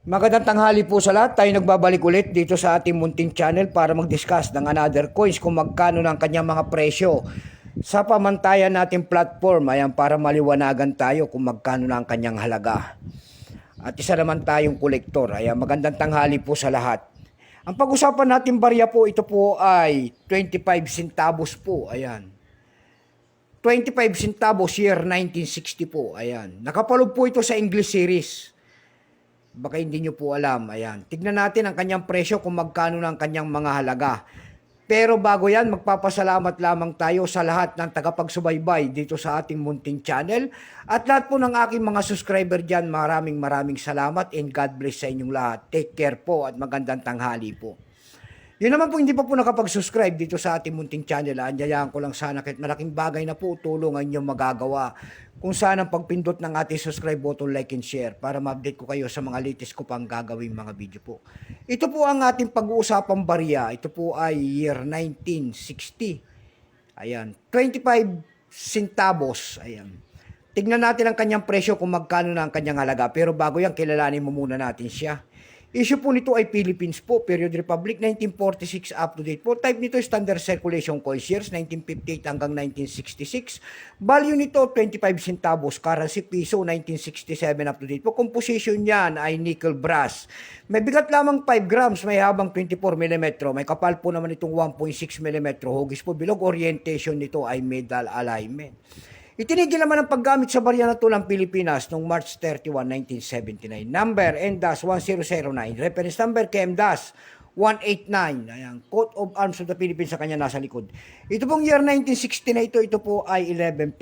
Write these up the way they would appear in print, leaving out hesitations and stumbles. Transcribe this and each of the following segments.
Magandang tanghali po sa lahat. Tayo nagbabalik ulit dito sa ating munting channel para mag-discuss ng another coins kung magkano ng kanyang mga presyo sa pamantayan nating platform. Ayan, para maliwanagan tayo kung magkano na ang kanyang halaga. At isa naman tayong kolektor. Ayan, magandang tanghali po sa lahat. Ang pag-usapan natin barya po, ito po ay 25 centavos po. Ayan. 25 centavos year 1960 po. Ayan. Nakapalog po ito sa English series. Baka hindi nyo po alam. Ayan. Tignan natin ang kanyang presyo kung magkano na ang kanyang mga halaga. Pero bago yan, magpapasalamat lamang tayo sa lahat ng tagapagsubaybay dito sa ating munting channel. At lahat po ng aking mga subscriber dyan, maraming salamat and God bless sa inyong lahat. Take care po at magandang tanghali po. Yun naman po, hindi pa po nakapag-subscribe dito sa ating munting channel. Anyayahan ko lang sana kahit malaking bagay na po tulong ang inyong magagawa. Kung saan ang pagpindot ng ating subscribe button, like and share para ma-update ko kayo sa mga latest ko pang gagawing mga video po. Ito po ang ating pag-uusapang barya. Ito po ay year 1960. Ayan, 25 centavos. Ayan. Tignan natin ang kanyang presyo kung magkano na ang kanyang halaga. Pero bago yan, kilalanin mo muna natin siya. Issue po nito ay Philippines po, period Republic, 1946 up to date po. Type nito standard circulation coins, years 1958 hanggang 1966. Value nito 25 centavos, currency piso 1967 up to date po. Composition niyan ay nickel brass. May bigat lamang 5 grams, may habang 24 mm. May kapal po naman itong 1.6 mm. Hugis po bilog, orientation nito ay medal alignment. Itinigil naman ang paggamit sa barya na ito ng Pilipinas noong March 31, 1979. Number N-1009. Reference number KM-189. Ayan, Coat of Arms of the Philippines sa kanya nasa likod. Ito pong year 1960 na ito po ay 11%.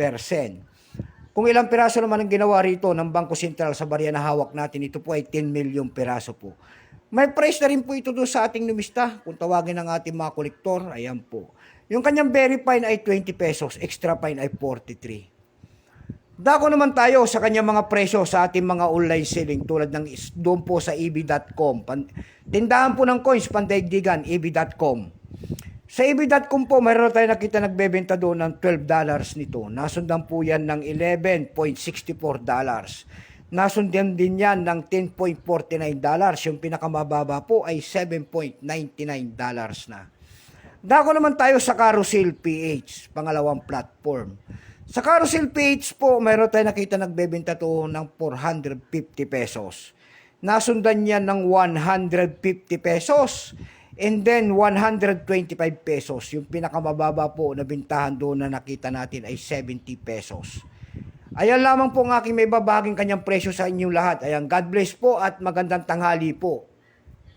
Kung ilang piraso naman ang ginawa rito ng Bangko Sentral sa barya na hawak natin, ito po ay 10 million piraso po. May price na rin po ito doon sa ating numista. Kung tawagin ng ating mga kolektor, ayan po. Yung kanyang very fine ay 20 pesos, extra fine ay 43. Dako naman tayo sa kanyang mga presyo sa ating mga online selling tulad ng doon po sa eb.com. Tindahan po ng coins, pandaigdigan, eb.com. Sa eb.com po, mayroon tayo nakita nagbebenta doon ng $12 nito. Nasundan po yan ng $11.64. Nasundan din yan ng $10.49. Yung pinakamababa po ay $7.99 na. Dako naman tayo sa Carousel PH, pangalawang platform. Sa Carousel PH po, mayroon tayo nakita nagbebenta to ng 450 pesos. Nasundan niya ng 150 pesos. And then 125 pesos. Yung pinakamababa po na bintahan doon na nakita natin ay 70 pesos. Ayan lamang po ang aking may babahaging kanyang presyo sa inyong lahat. Ayan, God bless po at magandang tanghali po.